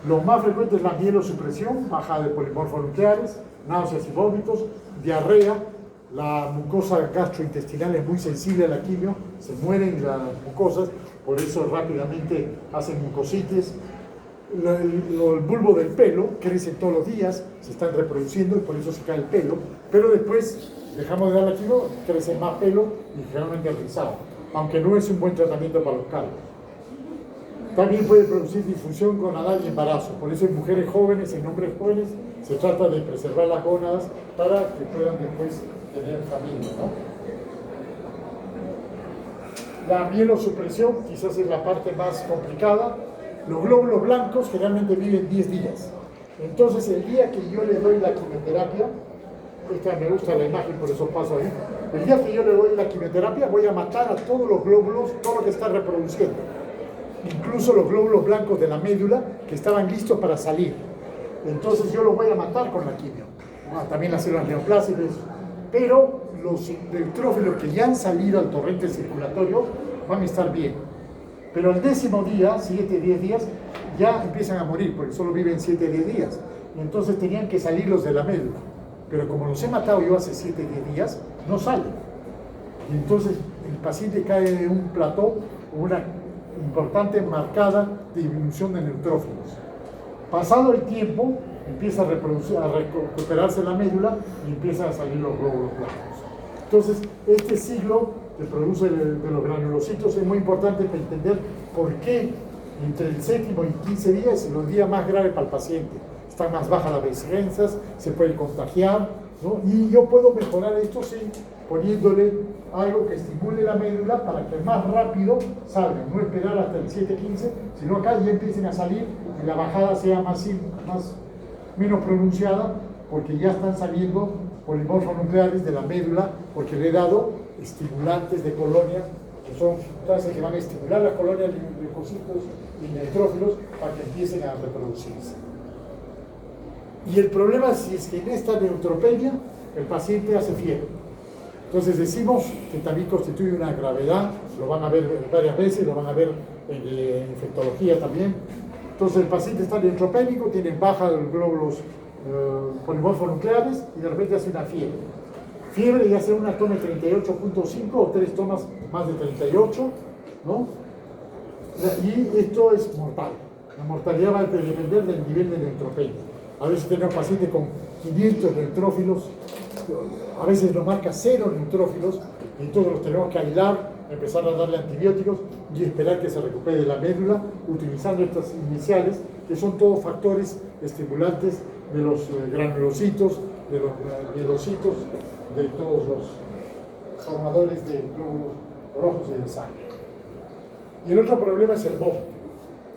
Lo más frecuente es la mielosupresión, baja de polimorfonucleares, náuseas y vómitos, diarrea. La mucosa gastrointestinal es muy sensible a la quimio, se mueren las mucosas, por eso rápidamente hacen mucositis. El bulbo del pelo crece todos los días, se están reproduciendo y por eso se cae el pelo, pero después dejamos de dar la quimio, crece más pelo y generalmente rizado, aunque no es un buen tratamiento para los calvos. También puede producir disfunción gonadal y embarazo, por eso en mujeres jóvenes, en hombres jóvenes, se trata de preservar las gónadas para que puedan después tener familia, ¿no? La mielosupresión quizás es la parte más complicada. Los glóbulos blancos generalmente viven 10 días. Entonces, el día que yo le doy la quimioterapia, esta me gusta la imagen, por eso paso ahí. El día que yo le doy la quimioterapia, voy a matar a todos los glóbulos, todo lo que está reproduciendo. Incluso los glóbulos blancos de la médula que estaban listos para salir. Entonces, yo los voy a matar con la quimio. También las células neoplásicas. Pero los neutrófilos que ya han salido al torrente circulatorio van a estar bien. Pero al 10º día, 7-10 días, ya empiezan a morir, porque solo viven 7-10 días. Y entonces tenían que salirlos de la médula. Pero como los he matado yo hace 7-10 días, no salen. Y entonces el paciente cae de un plató, una importante marcada disminución de neutrófilos. Pasado el tiempo, empieza a recuperarse la médula y empiezan a salir los glóbulos blancos. Entonces, este ciclo que produce de los granulocitos es muy importante para entender por qué entre el 7º y 15 días es los días más graves para el paciente. Están más bajas las defensas, se puede contagiar, ¿no? Y yo puedo mejorar esto poniéndole algo que estimule la médula para que más rápido salgan, no esperar hasta el 7-15, sino acá ya empiecen a salir y la bajada sea menos pronunciada, porque ya están saliendo polimorfos nucleares de la médula, porque le he dado estimulantes de colonia, que son sustancias que van a estimular la colonia de leucocitos y neutrófilos para que empiecen a reproducirse. Y el problema es si es que en esta neutropenia el paciente hace fiebre. Entonces decimos que también constituye una gravedad, lo van a ver varias veces, lo van a ver en infectología también. Entonces el paciente está neutropénico, tiene baja de los glóbulos polimorfos nucleares y de repente hace una fiebre. Fiebre ya sea una toma de 38.5 o 3 tomas más de 38, ¿no? Y esto es mortal. La mortalidad va a depender del nivel de neutropenia. A veces tenemos pacientes con 500 neutrófilos, a veces nos marca 0 neutrófilos, y entonces los tenemos que aislar, empezar a darle antibióticos y esperar que se recupere la médula, utilizando estas iniciales, que son todos factores estimulantes de los granulocitos, de los mielocitos, de todos los formadores de glóbulos rojos y de sangre. Y el otro problema es el vómito.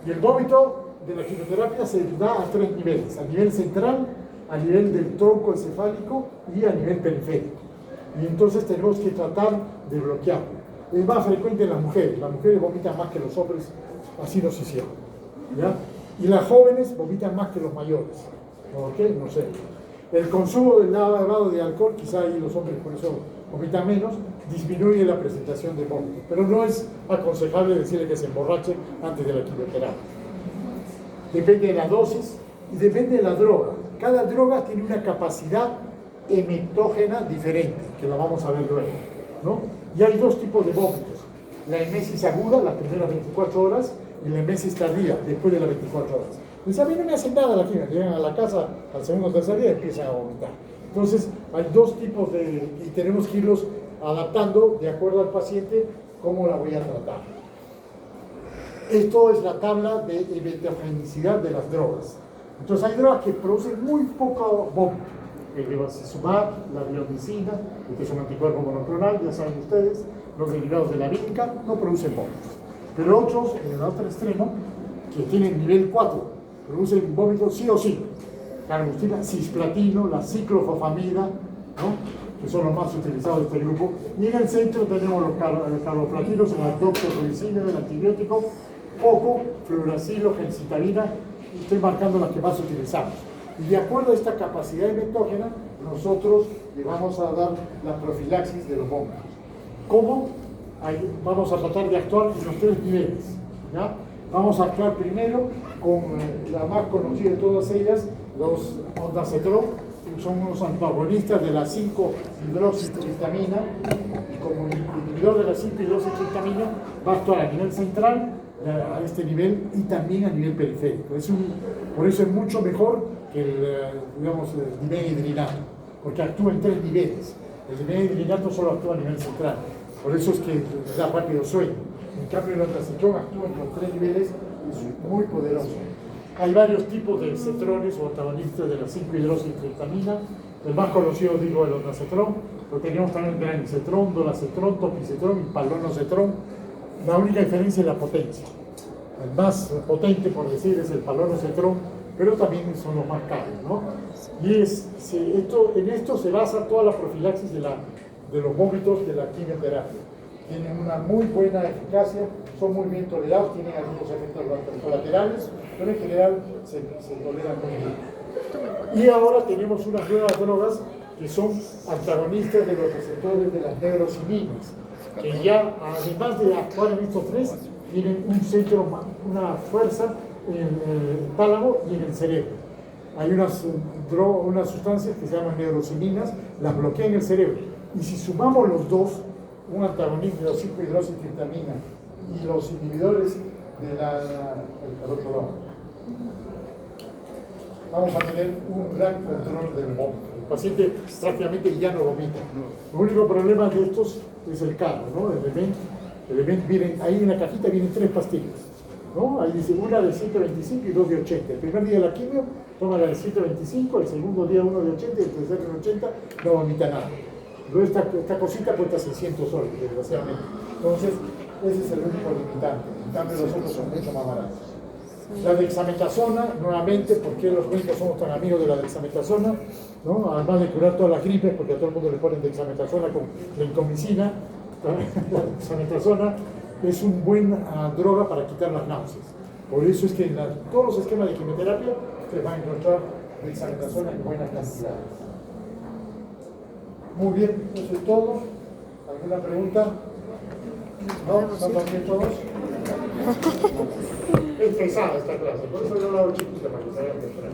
Y el vómito de la quimioterapia se da a 3 niveles: a nivel central, a nivel del tronco encefálico y a nivel periférico. Y entonces tenemos que tratar de bloquearlo. Es más frecuente en las mujeres vomitan más que los hombres, así nos hicieron, ¿ya? Y las jóvenes vomitan más que los mayores. ¿Por qué? No sé. El consumo del elevado de alcohol, quizá ahí los hombres por eso vomitan menos, disminuye la presentación de vómito. Pero no es aconsejable decirle que se emborrache antes de la quimioterapia. Depende de la dosis y depende de la droga. Cada droga tiene una capacidad emetógena diferente, que la vamos a ver luego, ¿no? Y hay 2 tipos de vómitos: la emesis aguda, las primeras 24 horas, y la emesis tardía, después de las 24 horas. Pues a mí no me hacen nada la quimio, llegan a la casa al segundo o tercer día y empiezan a vomitar. Entonces, hay 2 tipos y tenemos que irlos adaptando de acuerdo al paciente cómo la voy a tratar. Esto es la tabla de emetogenicidad de las drogas. Entonces, hay drogas que producen muy poco vómito. El bevacizumab, la rilonicina, que es un anticuerpo monoclonal, ya saben ustedes, los derivados de la vinca, no producen vómitos. Pero otros, en el otro extremo, que tienen nivel 4, producen vómitos sí o sí. Carbustina, cisplatino, la ciclofosfamida, ¿no?, que son los más utilizados de este grupo. Y en el centro tenemos los carboplatinos, el doxorubicina, el antibiótico, poco, fluoracilo, gencitabina, y estoy marcando las que más utilizamos. Y de acuerdo a esta capacidad emetógena, nosotros le vamos a dar la profilaxis de los vómitos. ¿Cómo? Ahí vamos a tratar de actuar en los 3 niveles, ¿ya? Vamos a actuar primero con la más conocida de todas ellas, los ondansetron, que son unos antagonistas de la 5-hidroxitriptamina, y como inhibidor de la 5-hidroxitriptamina va a actuar a nivel central, a este nivel, y también a nivel periférico. Por eso es mucho mejor que el dimenhidrinato, porque actúa en 3 niveles. El dimenhidrinato solo actúa a nivel central, por eso es que da rápido sueño. En cambio, el ondansetron actúa en los 3 niveles, es muy poderoso. Hay varios tipos de cetrones o antagonistas de la 5-hidroxitriptamina. El más conocido, digo, el ondansetron, pero tenemos también el granisetron, dolasetron, topisetron y palonosetron. La única diferencia es la potencia. El más potente, por decir, es el palonocetrón, pero también son los más caros, ¿no? Y en esto se basa toda la profilaxis de los vómitos de la quimioterapia. Tienen una muy buena eficacia, son muy bien tolerados, tienen algunos efectos colaterales, pero en general se toleran muy bien. Y ahora tenemos unas nuevas drogas que son antagonistas de los receptores de las neurocininas, que ya, además de actuar en estos tres, tienen un centro, una fuerza en el tálamo y en el cerebro. Hay unas sustancias que se llaman neurocininas, las bloquean el cerebro. Y si sumamos los dos, un antagonista de 5-hidroxitirtamina y los inhibidores de el otro lado, vamos a tener un gran control del vómito. El paciente prácticamente ya no vomita. El único problema de estos es el cargo, ¿no? El event ahí en la cajita vienen 3 pastillas, ¿no? Ahí dice una de 125 y 2 de 80. El primer día de la quimio toma la de 125, el segundo día uno de 80 y el tercer de 80 no vomita nada. Luego esta cosita cuesta 600 soles, desgraciadamente. Entonces, ese es el único limitante. En cambio, los otros son mucho más baratos. La dexametasona, nuevamente, ¿por qué los médicos somos tan amigos de la dexametasona? ¿No? Además de curar todas las gripes, porque a todo el mundo le ponen dexametasona con lincomicina, la dexametasona es una buena droga para quitar las náuseas. Por eso es que en todos los esquemas de quimioterapia se va a encontrar dexametasona en buenas cantidades. Muy bien, eso es todo. ¿Alguna pregunta? ¿No? ¿Están bien todos? Es pesada esta clase, por eso yo la hago chiquita para que se vean temprano.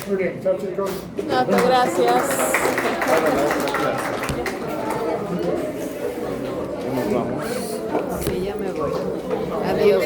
Muy bien, chao chicos. No, gracias. Para la otra clase. Ya nos vamos. Sí, ya me voy. Adiós.